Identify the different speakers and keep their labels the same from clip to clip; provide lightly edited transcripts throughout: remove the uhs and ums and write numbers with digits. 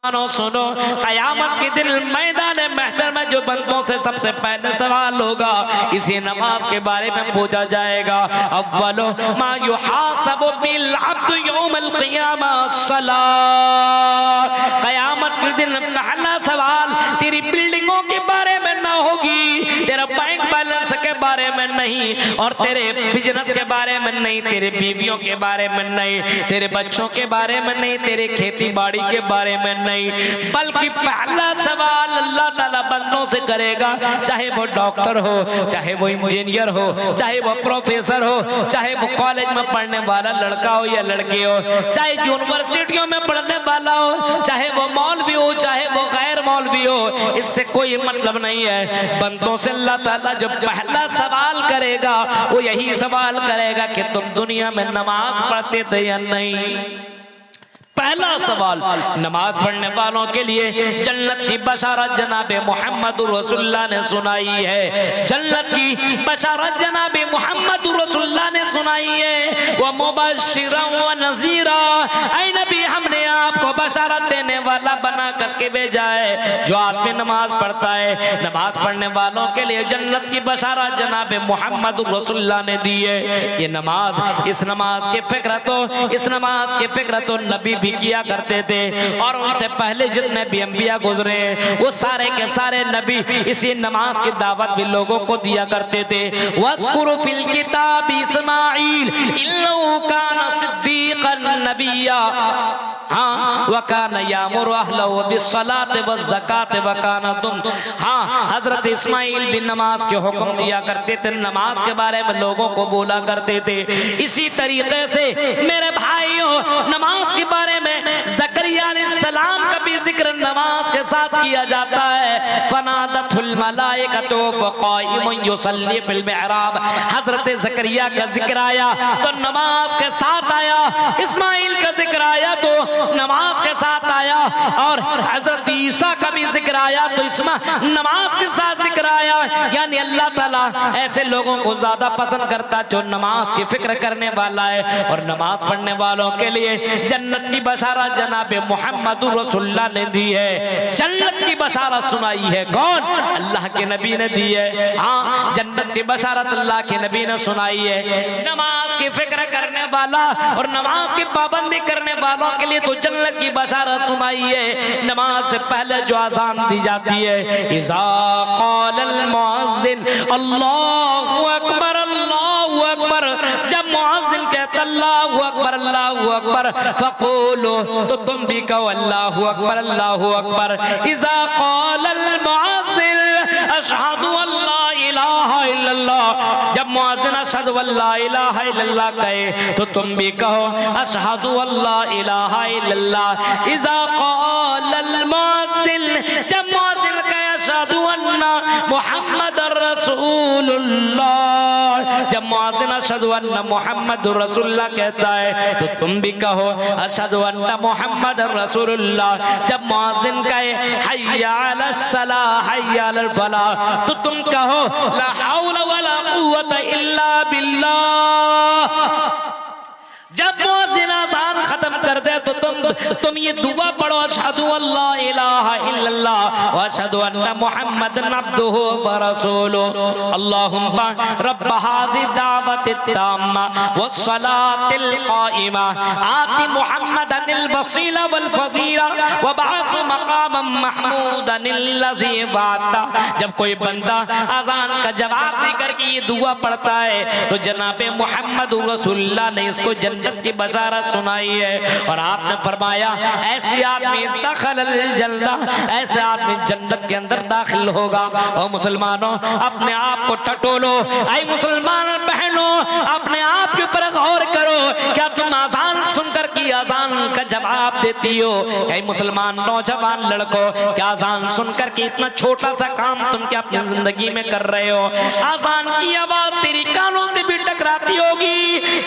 Speaker 1: सुनो, क़यामत के दिन मैदान महशर में जो बंदों से सबसे पहले सवाल होगा इसी नमाज के बारे में पूछा जाएगा। अव्वलु मा युहासबु बिल अब्दु यौमल क़ियामा अस्सलाह। क़यामत के दिन पहला सवाल तेरी बिल्डिंगों के बारे में ना होगी, तेरा बैंक बैलेंस के बारे में नहीं, और तेरे बिजनेस के बारे में नहीं, तेरे बीवियों के बारे में नहीं, तेरे बच्चों के बारे में नहीं, तेरे खेती बाड़ी के बारे में नहीं, बल्कि पहला सवाल अल्लाह ताला बंदों से करेगा, चाहे वो डॉक्टर हो, चाहे वो इंजीनियर हो, चाहे वो प्रोफेसर हो, चाहे वो कॉलेज में पढ़ने वाला लड़का हो या लड़की हो, चाहे यूनिवर्सिटियों में पढ़ने वाला हो, चाहे वो मौलवी हो, चाहे वो गैर मौलवी हो, इससे कोई मतलब नहीं है। बंदों से अल्लाह ताला जो पहला सवाल करेगा वो यही सवाल करेगा कि तुम दुनिया में नमाज पढ़ते थे या नहीं। पहला सवाल नमाज पढ़ने वालों के लिए जन्नत की बशारत जनाबे मोहम्मदुर रसूलुल्लाह ने सुनाई है। जन्नत की बशारत जनाबे मोहम्मदुर रसूलुल्लाह ने सुनाई है। वह मुबश्शिरन व नज़ीरा, ऐ नबी हमने आपको बशारत देने वाला बना करके भेजा है। जो आदमी नमाज पढ़ता है, नमाज पढ़ने वालों के लिए जन्नत की बशारत जनाबे मोहम्मदुर रसूलुल्लाह ने दी है। ये नमाज, इस नमाज के फिक्र तो नबी किया करते थे, और उनसे पहले जितने भी अंबिया गुजरे वो सारे के सारे नबी इसी नमाज की दावत भी लोगों को दिया करते थे। वज़कुरु फिल किताब इस्माईल इन्नहु काना सिद्दीक़न नबिय्या, हाँ, वकाना यामुरु अहलहु बिस्सलाति वज़्ज़काति वकाना तुम, हाँ, हजरत इस्माईल भी नमाज के हुक्म दिया करते थे, नमाज के बारे में लोगों को बोला करते थे। इसी तरीके से मेरे भाइयों, नमाज के बारे में ज़करिया अलैहिस्सलाम का भी जिक्र नमाज के साथ किया जाता है। फनादतुल मलाइकतु व क़ाइमुन युसल्ली फिल मिहराब, हजरत ज़करिया का जिक्र आया तो नमाज के साथ आया, इस्माईल का जिक्र आया तो नमाज के साथ आया, और हजरत ईसा का भी जिक्र आया तो इसमें नमाज के साथ जिक्र आया। यानी अल्लाह ताला ऐसे लोगों को ज्यादा पसंद करता जो नमाज की फिक्र करने वाला है। और नमाज पढ़ने वालों के लिए जन्नत की बशारत जनाबे मोहम्मदुर रसूलुल्लाह ने दी है। जन्नत की बशारत सुनाई है कौन? अल्लाह के नबी ने दी है। हाँ, जन्नत की बशारत अल्लाह के नबी ने सुनाई है। नमाज की फिक्र करने वाला और नमाज की पाबंदी करने वालों के लिए तो जन्नत की बशारत सुनाई है। नमाज से पहले जो अज़ान दी जाती है, इज़ा क़ालल मुअज़्ज़िन अल्लाहु अकबर अल्लाहु अकबर, जब मुअज़्ज़िन कहता अल्लाहु अकबर फ़क़ूलू, तो तुम भी कहो अल्लाहु अकबर। इज़ा क़ालल मुअज़्ज़िन अशहदु अल्ला इलाहा इल्लल्लाह, जब मुअज़्ज़िन अशहदु अल्ला इलाहा इल्लल्लाह कहे तो तुम भी कहो अशहदु अल्ला इलाहा इल्लल्लाह। इज़ा क़ालल मुअज़्ज़िन, जब मुअज़्ज़िन कहे अशहदु अन्ना मुहम्मदुर रसूलुल्लाह, जब मुअज़्ज़िन अशहदु अन्ना मुहम्मदुर रसूलुल्लाह कहता है तो तुम भी कहो अशहदु अन्ना मुहम्मदुर रसूलुल्लाह। जब मुअज़्ज़िन कहे हय्या अलस सलाह हय्या अलल फलाह, तो तुम कहो ला हौला वला कुव्वता इल्ला बिल्लाह। जब मुअज़्ज़िन अज़ान खत्म कर दे तो तुम ये दुआ पढ़ो अशहदु अल्ला इलाहा इल्लल्लाह व अशहदु अन्ना मुहम्मदन अब्दुहु व रसूलुहु। अल्लाहुम्मा रब्ब हाज़ि दावतित ताम्मा वस्सलातिल क़ाइमा आति मुहम्मदनिल वसीला वल फज़ीला व बअसु मक़ामम महमूदनिल लज़ी वअदा। जब कोई बंदा अज़ान का जवाब देकर के ये दुआ पढ़ता है तो जनाबे मुहम्मदुर रसूलुल्लाह ने इसको जन्नत की बशारत सुनाई है। और आपने फरमाया ऐसे आदमी दखलल जन्नत, ऐसे आदमी जन्नत के अंदर दाखिल होगा। और मुसलमानों, अपने आप को टटोलो, ऐ मुसलमान बहनों, अपने आप के ऊपर गौर करो। क्या तुम अज़ान सुनकर की अज़ान का जवाब देती हो? ऐ मुसलमान नौजवान लड़कों, क्या अज़ान सुनकर की इतना छोटा सा काम तुम क्या अपनी जिंदगी में कर रहे हो? अज़ान की आवाज तेरी कानों से भी टकराती होगी,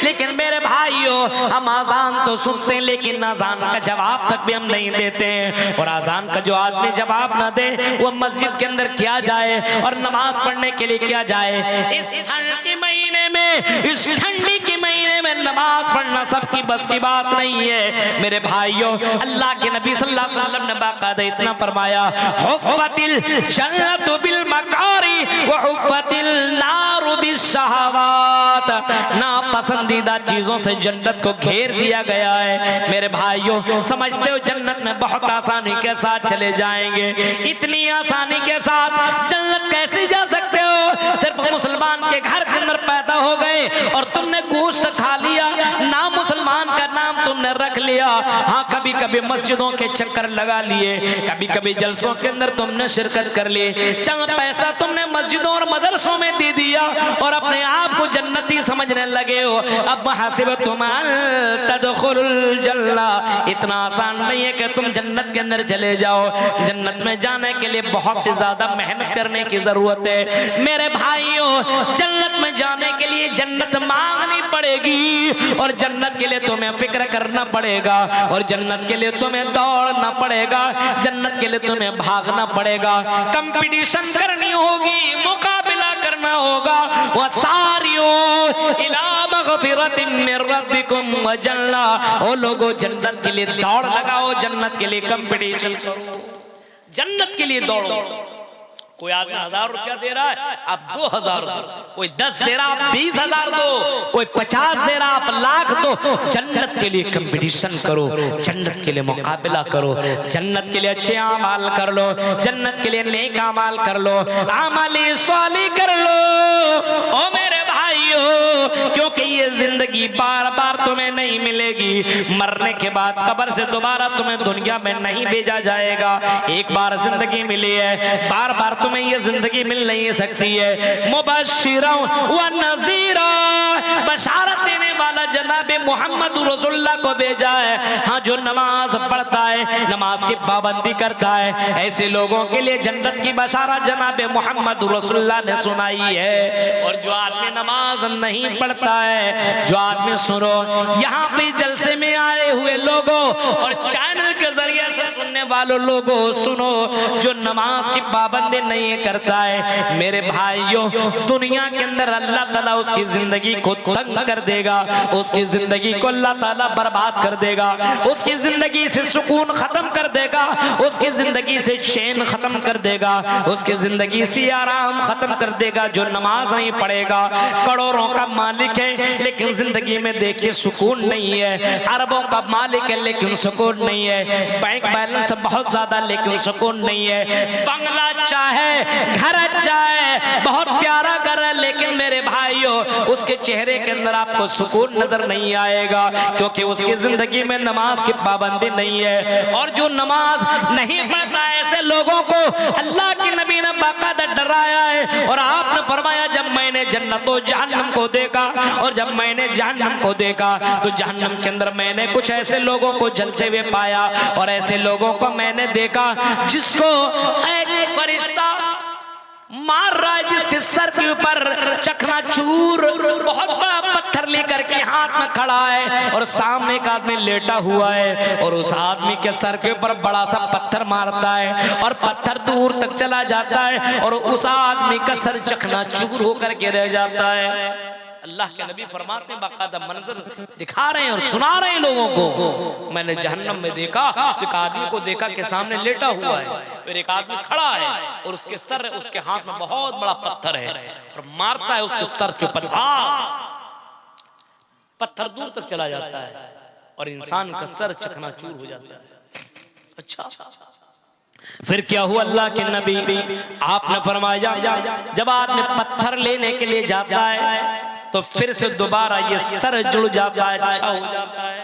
Speaker 1: लेकिन मेरे भाइयों, हम अज़ान तो सुनते हैं लेकिन अज़ान का जवाब तक भी हम नहीं देते हैं। और अज़ान का जो आदमी जवाब ना दे वो मस्जिद के अंदर क्या जाए और नमाज पढ़ने के लिए क्या जाए? इस ठंड के महीने में इस ठंडी के महीने में नमाज पढ़ना सबकी बस की बात नहीं है मेरे भाइयों। अल्लाह के नबी सल्लल्लाहु अलैहि वसल्लम ने बाकायदा इतना फरमाया, हुफ़्फ़तिल जन्नतु बिल मकारी व हुफ़्फ़तिल नारु बिश्शहवात, ना पसंदीदा चीजों से जन्नत को घेर दिया गया है। मेरे भाइयों समझते हो जन्नत में बहुत आसानी के साथ चले जाएंगे, इतनी आसानी के साथ जन्नत कैसे जा सकते हो? सिर्फ मुसलमान के घर के अंदर पैदा हो गए और तुमने गोश्त खा लिया, नाम मुसलमान का नाम तुमने रख लिया। हाँ, कभी कभी मस्जिदों के चक्कर लगा लिए, कभी कभी जलसों के अंदर तुमने शिरकत कर ली, चंद पैसा तुमने मस्जिदों और मदरसों में दे दिया और अपने आप को जन्नती समझने लगे हो। अब हसिबतुम अन तदखुलुल जन्ना, इतना आसान नहीं है कि तुम जन्नत के अंदर चले जाओ। जन्नत में जाने के लिए बहुत ज्यादा मेहनत करने की जरूरत है मेरे भाइयों। जन्नत में जाने के लिए जन्नत मांगनी पड़ेगी और जन्नत के लिए तुम्हें फिक्र करना पड़ेगा और जन्नत के लिए तुम्हें दौड़ना पड़ेगा, जन्नत के लिए तुम्हें भागना पड़ेगा, कंपटीशन करनी होगी, मुकाबला करना होगा। वसारियो इला मगफिरतिन मिन रब्बिकुम व जन्ना, ओ लोगों जन्नत के लिए दौड़ लगाओ, जन्नत के लिए कंपटीशन करो, जन्नत के लिए दौड़ो। कोई आदमी 1000 रुपया दे रहा है, आप 2000 दो, कोई 10 दे रहा आप 20,000 दो, कोई 50 दे रहा आप लाख दो। जन्नत के लिए कंपटीशन करो, जन्नत के लिए मुकाबला करो, जन्नत के लिए अच्छे अमाल कर लो, जन्नत के लिए नेक अमाल कर लो, अमाली साली कर लो ओ मेरे भाइयों, क्योंकि ये जिंदगी बार बार तुम्हें नहीं मिलेगी। मरने के बाद कब्र से दोबारा तुम्हें दुनिया में नहीं भेजा जाएगा। एक बार जिंदगी मिली है, बार बार तुम्हें ये जिंदगी मिल नहीं सकती है। मुबश्शिरा व नज़ीरा, बशारत देने वाला जनाबे मोहम्मद रसूलुल्लाह को भेजा है। हाँ, जो नमाज पढ़ता है, नमाज की पाबंदी करता है, ऐसे लोगों के लिए जन्नत की बशारत जनाबे मोहम्मद रसूलुल्लाह ने सुनाई है। और जो आदमी नमाज नहीं पढ़ता है, जो आदमी सुनो यहाँ पे जलसे में आए हुए लोगों और चैनल के जरिए से सुनने वालों लोगों, सुनो, जो नमाज की पाबंदी नहीं करता है मेरे भाइयों, दुनिया के अंदर अल्लाह ताला उसकी जिंदगी को तंग कर देगा, उसकी जिंदगी को अल्लाह ताला बर्बाद कर देगा, उसकी जिंदगी से सुकून खत्म कर देगा, उसकी जिंदगी से चैन खत्म कर देगा, उसकी जिंदगी से आराम खत्म कर देगा। जो नमाज नहीं पढ़ेगा, करोड़ों का मालिक है लेकिन जिंदगी में देखिए सुकून नहीं है, अरबों का मालिक है लेकिन सुकून नहीं है, बैंक बैलेंस बहुत ज्यादा लेकिन सुकून नहीं है, बंगला चाहे, घर चाहे, बहुत प्यारा घर है, लेकिन मेरे भाइयों उसके चेहरे के अंदर आपको सुकून नजर नहीं आएगा, क्योंकि उसकी जिंदगी में नमाज की पाबंदी नहीं है। और जो नमाज नहीं पढ़ता ऐसे लोगों को अल्लाह के नबी ने बाकायदा डराया है और आपने फरमाया, जब मैंने जन्नत और जहन्नम को देखा और जब मैंने जहन्नम को देखा तो जहन्नम के अंदर मैंने कुछ ऐसे लोगों को जलते हुए पाया और ऐसे लोगों को मैंने देखा जिसको एक फरिश्ता मार रहा है, जिसके सर के ऊपर चकनाचूर बहुत बड़ा पत्थर लेकर के हाथ में खड़ा है और सामने एक आदमी लेटा हुआ है और उस आदमी के सर के ऊपर बड़ा सा पत्थर मारता है और पत्थर दूर तक चला जाता है और उस आदमी का सर चकनाचूर होकर के रह जाता है। अल्लाह के नबी फरमाते हैं, बाकायदा मंजर दिखा रहे हैं और सुना रहे हैं लोगों को। मैंने जहन्नम में देखा, एक आदमी को देखा कि सामने लेटा हुआ है, फिर एक आदमी खड़ा है और उसके सर, उसके हाथ में बहुत बड़ा पत्थर है और मारता है उसके सर के ऊपर, पत्थर दूर तक चला जाता है और इंसान का सर चकनाचूर हो जाता है। अच्छा, फिर क्या हुआ? अल्लाह के नबी आपने फरमाया, जब आदमी पत्थर लेने के लिए जाता है तो फिर से दोबारा ये सर जुड़ जाता है, अच्छा हो जाता है,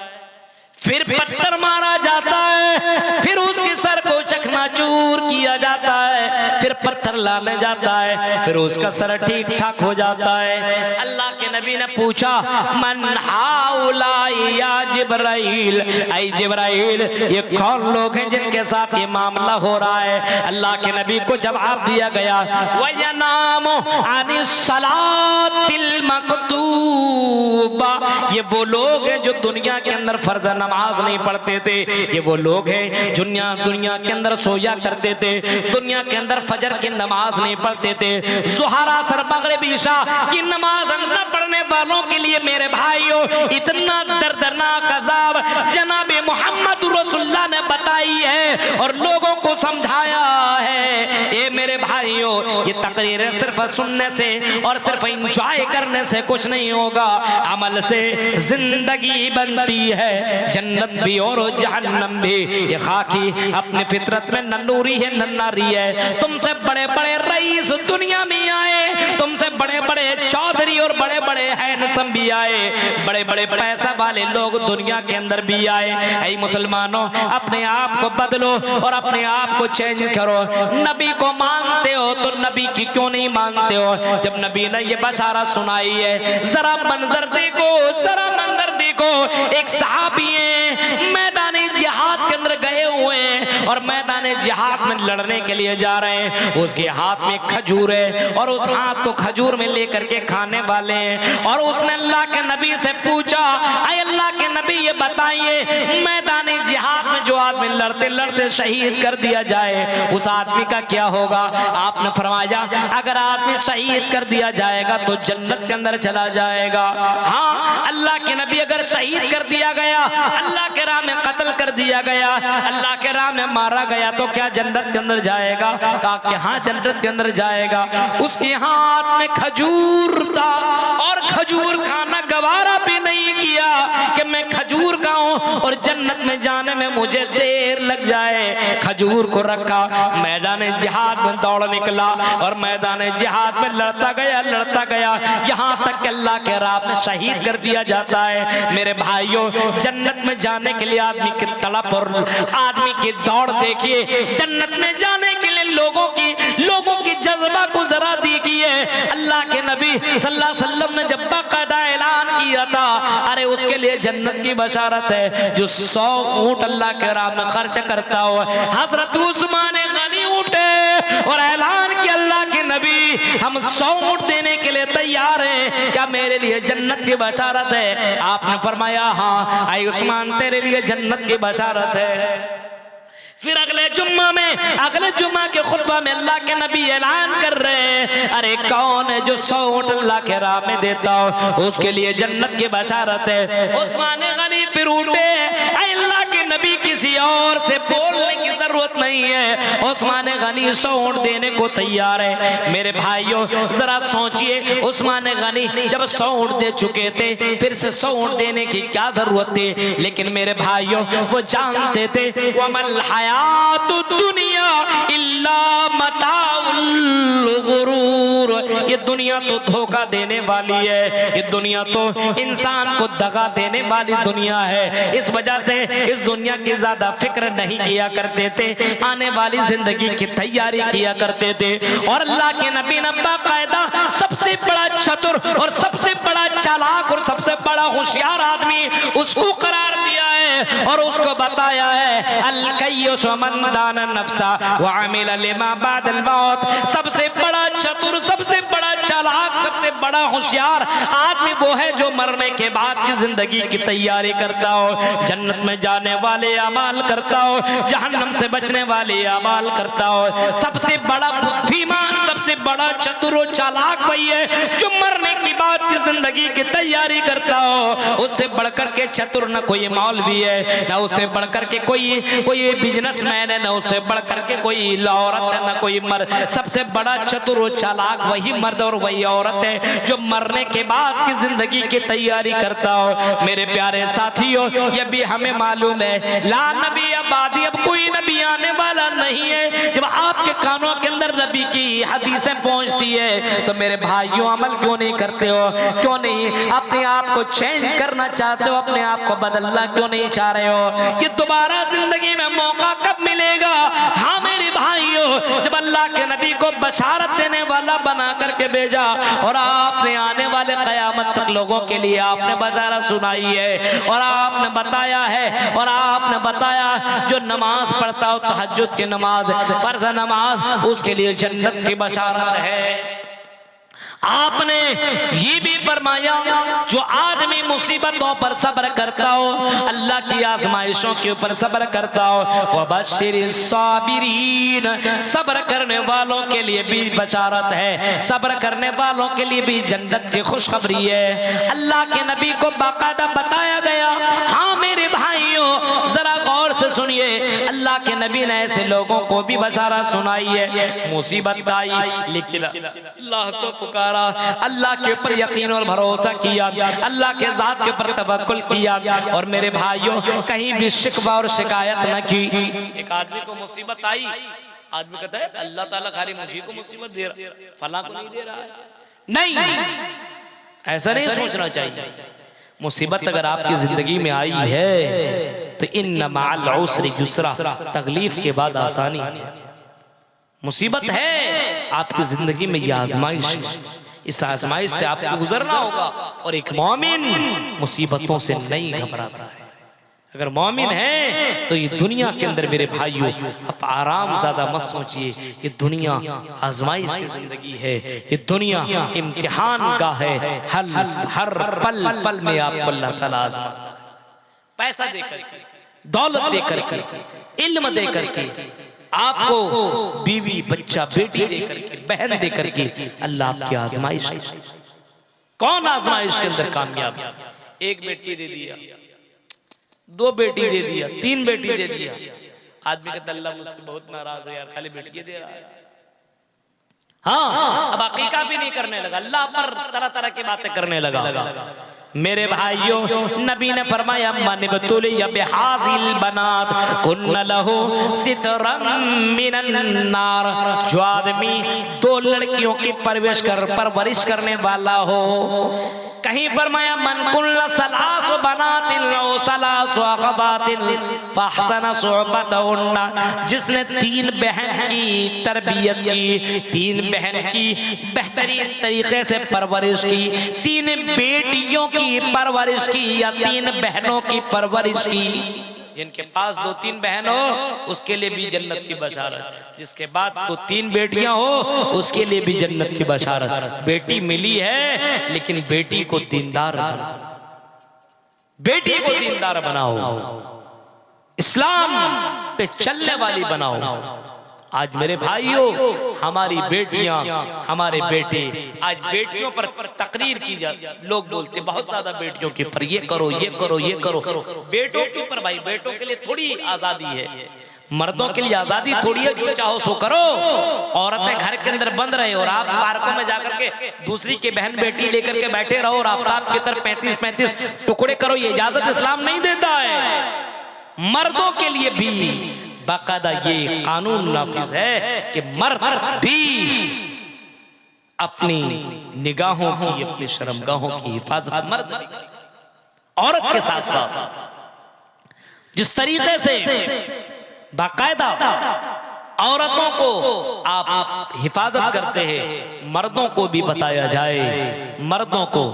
Speaker 1: फिर पत्थर मारा जाता है, फिर उसके सर को चकनाचूर किया जाता है, फिर पत्थर लाने जाता है, फिर उसका सर ठीक ठाक हो जाता है। अल्लाह के नबी ने पूछा, मन हाउलाई या जिब्राइल, ऐ जिब्राइल ये कौन लोग हैं जिनके साथ ये मामला हो रहा है? अल्लाह के नबी को जवाब दिया गया, वयनामु अनिस सलातिल मकतूबा, ये वो लोग हैं जो दुनिया के अंदर फर्ज नमाज नहीं पढ़ते थे, ये वो लोग हैं दुनिया के अंदर सोया करते थे, दुनिया के अंदर फजर की नमाज नहीं पढ़ते थे, ज़ुहर असर मगरिब ईशा की नमाज न पढ़ने वालों के लिए मेरे भाइयों इतना दर्दनाक अज़ाब जनाब मोहम्मद रसूलुल्लाह ने बताई है और लोगों को समझाया है। ये मेरे भाइयों ये तकरीरें सिर्फ सुनने से और सिर्फ इंजॉय करने से कुछ नहीं होगा, अमल से जिंदगी बनती है, जन्नत भी और जहन्नम भी। ये खाकी अपने फितरत में न नूरी है न नारी है। तुमसे बड़े बड़े रईस दुनिया में आए, तुमसे बड़े बड़े चौधरी और बड़े बड़े हैंडसम भी आए, बड़े बड़े पैसा वाले लोग दुनिया के अंदर भी आए। ऐ मुसलमानों अपने आप को बदलो और अपने आप को चेंज करो। नबी को मानते हो तो नबी की क्यों नहीं मानते हो? जब नबी ने ये बशारत सुनाई है, जरा मंजर देखो, जरा मंजर देखो। एक सहाबी है मैदानी जिहाद के अंदर गए हुए हैं और मैदानी जिहाद में लड़ने के लिए जा रहे हैं, उसके हाथ में खजूर है और उस हाथ को खजूर में लेकर के खाने वाले हैं। और उसने अल्लाह के नबी से पूछा, ऐ अल्लाह के नबी ये बताइए मैदानी जिहाद में जो आदमी लड़ते लड़ते शहीद कर दिया जाए उस आदमी का क्या होगा? आपने फरमाया अगर आदमी शहीद कर दिया जाएगा तो जन्नत के अंदर चला जाएगा। हाँ अल्लाह के नबी अगर शहीद कर दिया गया, अल्लाह के राह में कत्ल कर दिया गया, अल्लाह के राह में मारा गया तो क्या जन्नत के अंदर जाएगा? कहा कि हाँ जन्नत के अंदर जाएगा। उसके हाथ में खजूर था और खजूर खाना गवारा भी नहीं किया कि मैं खजूर खाऊं और जन्नत में जाने में मुझे देर लग जाए। खजूर को रखा, मैदान जिहाद में दौड़ निकला और मैदान जिहाद में लड़ता गया यहाँ तक कि अल्लाह के राह में शहीद कर दिया जाता है। मेरे भाइयों जन्नत में जाने के लिए आदमी की तड़प और आदमी की दौड़ देखिए। जन्नत में जाने के लिए लोगों की जज्बा को जरा देखिए। अल्लाह के नबी सल्लल्लाहु अलैहि वसल्लम ने जब बाकायदा ऐलान किया था, अरे उसके लिए जन्नत की बशारत है जो 100 ऊंट अल्लाह के राह में खर्च करता हो। हजरत उस्मान गनी उठे और ऐलान किया अल्लाह के नबी हम 100 ऊंट देने के लिए तैयार हैं, क्या मेरे लिए जन्नत की बशारत है? आपने फरमाया हाँ ऐ उस्मान तेरे लिए जन्नत की बशारत है। फिर अगले जुम्मा के खुतबा में अल्लाह के नबी ऐलान कर रहे हैं, अरे कौन है जो 100 ऊंट अल्लाह के राह में देता हो उसके लिए जन्नत की बशारत है। उस्मान गनी फिर उठे, अल्लाह के नबी किसी और से बोलने की जरूरत नहीं है, उस्मान गनी 100 ऊंट देने को तैयार है। मेरे भाइयों जरा सोचिए उस्मान गनी जब 100 ऊंट दे चुके थे फिर से 100 ऊंट देने की क्या जरूरत थी? लेकिन मेरे भाइयों वो जानते थे वमल दुनिया इल्ला मताउल गुरूर, ये दुनिया तो धोखा देने वाली है, ये दुनिया तो इंसान को दगा देने वाली दुनिया है। इस वजह से इस दुनिया की ज्यादा फिक्र नहीं किया करते थे, आने वाली जिंदगी की तैयारी किया करते थे। और अल्लाह के नबी ने बाकायदा सबसे बड़ा चतुर और सबसे बड़ा चालाक और सबसे बड़ा होशियार आदमी उसको करार दिया है और उसको बताया है अल कय्युस मन दाना नफ्सा व अमिल लिमा बादल मौत। सबसे बड़ा चतुर, सबसे बड़ा चालाक, सबसे बड़ा होशियार आदमी वो है जो मरने के बाद की जिंदगी की तैयारी करता हो, जन्नत में जाने वाले अमाल करता हो, जहन्नम से बचने वाले अमाल करता हो। सबसे बड़ा बुद्धिमान, सबसे बड़ा चतुर और चालाक वही है जो मरने की बाद की जिंदगी की तैयारी करता हो। उससे बढ़कर के चतुर न कोई मौलवी है, न उससे बढ़कर के कोई बिजनेसमैन है, न उससे बढ़कर के कोई औरत है, न कोई मर्द। सबसे बड़ा चतुर और चालाक वही मर्द और वही औरत है जो मरने के बाद की जिंदगी की तैयारी करता हो। मेरे प्यारे साथियों ये भी हमें मालूम है ला नबी अबादी, अब कोई नबी आने वाला नहीं है। जब आपके कानों के अंदर नबी की हदीसें पहुंचती है तो मेरे भाइयों अमल क्यों नहीं करते हो? क्यों नहीं अपने आप को चेंज करना चाहते हो? अपने आप को बदलना क्यों नहीं चाह रहे हो? ये दोबारा जिंदगी में मौका कब मिलेगा? हाँ मेरे भाइयों जब अल्लाह के नबी को बशारत देने वाला बना करके भेजा और आपने आने वाले कयामत तक लोगों के लिए आपने बशारत सुनाई है और आपने बताया है और आपने बताया जो नमाज पढ़ता हो तहज्जुद की नमाज, फर्ज नमाज, उसके लिए जन्नत की बशारत है। आपने ये भी फरमाया जो आदमी मुसीबतों पर सब्र करता हो, अल्लाह की आजमाइशों के ऊपर सब्र करता हो, वह बशिरिस साबिरीन, सब्र करने वालों के लिए भी बशारत है, सब्र करने वालों के लिए भी जन्नत की खुशखबरी है। अल्लाह के नबी को बाकायदा बताया गया। हाँ मेरे भाइयों जरा गौर से सुनिए, अल्लाह के नबी ने ऐसे लोगों को भी बशारत सुनाई है। मुसीबत आई लेकिन अल्लाह को पुकारा, अल्लाह के ऊपर यकीन और भरोसा किया, अल्लाह के ज़ात के ऊपर तवक्कुल किया, और मेरे भाइयों कहीं भी शिकवा और शिकायत न की। एक आदमी को मुसीबत आई, आदमी कहता है अल्लाह ताला खाली मुझे को मुसीबत दे रहा, फला को नहीं दे रहा है। नहीं, ऐसा नहीं सोचना चाहिए। मुसीबत अगर आपकी जिंदगी में आई है तो इन्ना मअल उसरि युसरा, तकलीफ के बाद आसानी। मुसीबत है आपकी जिंदगी में, यह आजमाइश, इस आजमाइश से आपको गुजरना होगा। और एक मोमिन मुसीबतों से नहीं घबराता है। अगर मोमिन है तो ये दुनिया के अंदर मेरे भाइयों आप आराम ज्यादा मत सोचिए, ये दुनिया आजमाइश की जिंदगी है, ये दुनिया इम्तिहान का है। हर पल पल में आपको अल्लाह ताला आजमाता है। पैसा देकर के, दौलत देकर के, इल्म देकर के, आपको बीवी बच्चा बेटी देकर के, बहन देकर के अल्लाह आपकी आजमाइश। कौन आजमाइश के अंदर कामयाब? एक बेटी दे दिया, दो बेटी दे दिया, तीन बेटी दे दिया, आदमी कहता अल्लाह मुझसे बहुत नाराज है यार, खाली बेटी दे रहा है। हाँ, अब अकीका भी नहीं करने लगा, अल्लाह पर तरह तरह की बातें करने लगा। मेरे भाइयों नबी ने फरमाया मनबतुलिया बिहाजिल बनात कुन्न लहु सितरम मिनन नार, जो आदमी दो लड़कियों की परवरिश करने वाला हो। कहीं फरमाया मन कुल्ला सलासु बनातिन व सलासु अखबातिन फहसन सुहबतहुन्ना, जिसने तीन बहन की तरबियत की, तीन बहन की बेहतरीन तरीके से परवरिश की, तीन बेटियों की परवरिश की या तीन बहनों की परवरिश की। जिनके पास दो तीन बहन हो उसके लिए भी जन्नत की बशारत, जिसके बाद दो तीन बेटियां हो उसके लिए भी जन्नत की बशारत। बेटी मिली है लेकिन बेटी को दीनदार, बेटी को दीनदार बनाओ, इस्लाम पे चलने वाली बनाओ। आज मेरे भाइयों हमारी बेटियां, हमारे बेटे, आज बेटियों पर तकरीर की जाती, लोग बोलते बहुत ज्यादा बेटियों के ऊपर ये करो ये करो ये करो। बेटों के ऊपर भाई, बेटों के लिए थोड़ी आजादी है, मर्दों के लिए आजादी थोड़ी है, जो चाहो सो करो। औरतें घर के अंदर बंद रहे और आप पार्कों में जाकर के दूसरी की बहन बेटी लेकर के बैठे रहो और आफ्ताब की तरह 35-35 टुकड़े करो, ये इजाजत इस्लाम नहीं देता है। मर्दों के लिए भी बाकायदा ये कानून नाफिज है कि मर्द भी अपनी निगाहों की, अपनी शर्मगाहों की हिफाजत मर्द औरत के साथ साथ जिस तरीके से बाकायदा औरतों को आप हिफाजत करते हैं, मर्दों को भी बताया जाए। मर्दों को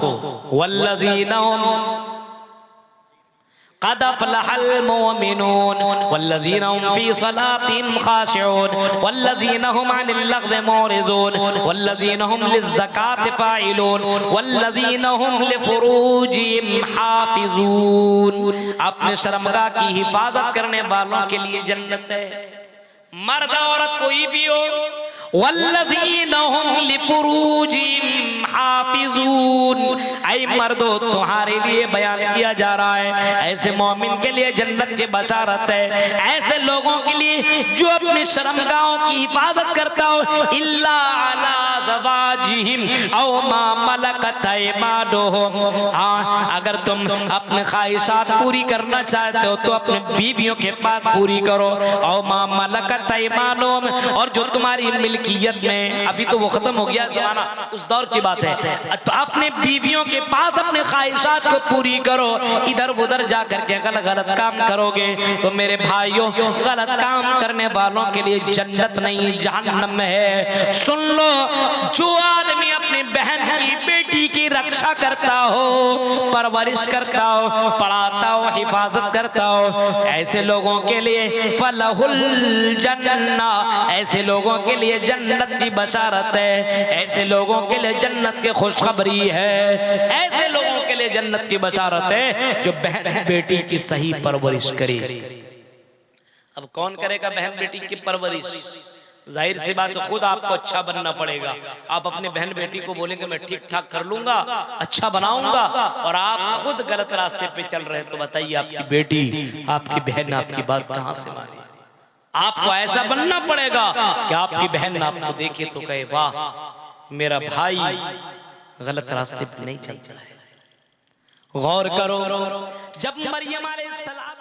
Speaker 1: वल्लज़ीना क़द अफ़लहल मुमिनून वल्लज़ीना हुम फ़ी सलातिहिम ख़ाशिऊन वल्लज़ीना हुम अनिल लग़्वी मुअरिज़ून वल्लज़ीना हुम लिज़्ज़काति फ़ाइलून वल्लज़ीना हुम लिफ़ुरूजिहिम हाफ़िज़ून। अपने शर्मगाह की हिफाजत करने वालों के लिए जन्नत है। मर्द औरत कोई भी हो, वल्लज़ीना हुम लिफ़ुरूजिहिम हाफ़िज़ून। ऐ मर्दो तुम्हारे लिए बयान किया जा रहा है, ऐसे मोमिन के लिए जन्नत की बशारत है, ऐसे लोगों के लिए जो अपनी शर्मगाहों की हिफाजत करता हो। इल्ला अला ज़वाजिहिम औ मा मलकत ऐमानुहुम। हाँ, अगर तुम अपने ख्वाहिशात पूरी करना चाहते हो तो अपने बीवियों के पास पूरी करो। औ मा मलकत ऐमानुहुम, और जो तुम्हारी मिल्कियत में, अभी तो वो खत्म हो गया जमाना, उस दौर की बात है, तो अपने बीवियों के पास अपने ख्वाहिशात को पूरी करो। इधर उधर जा करके गलत काम करोगे तो मेरे भाइयों गलत काम करने वालों के लिए जन्नत नहीं जहन्नम है। सुन लो, जो आदमी अपनी बहन की बेटी की रक्षा करता हो, परवरिश करता हो, पढ़ाता हो, हिफाजत करता हो, ऐसे लोगों के लिए फलहुल जन्ना, ऐसे लोगों के लिए जन्नत की बशारत है, ऐसे लोगों के लिए जन्नत की खुशखबरी है, ऐसे लोगों के लिए जन्नत की बशारत है जो बहन बेटी की सही परवरिश करे। अब कौन करेगा बहन बेटी की परवरिश? जाहिर सी बात है खुद आपको अच्छा बनना पड़ेगा। आप अपने बहन बेटी को बोलेंगे मैं ठीक ठाक कर लूंगा, अच्छा बनाऊंगा, और आप खुद गलत रास्ते पे चल रहे हैं, तो बताइए आपकी बेटी, आपकी बहन आपकी बात कहां से माने? आपको ऐसा बनना पड़ेगा कि आपकी बहन आपको देखे तो कहे वाह मेरा भाई गलत रास्ते पे नहीं चलता है। गौर करो, जब मरियम अलैहिस्सलाम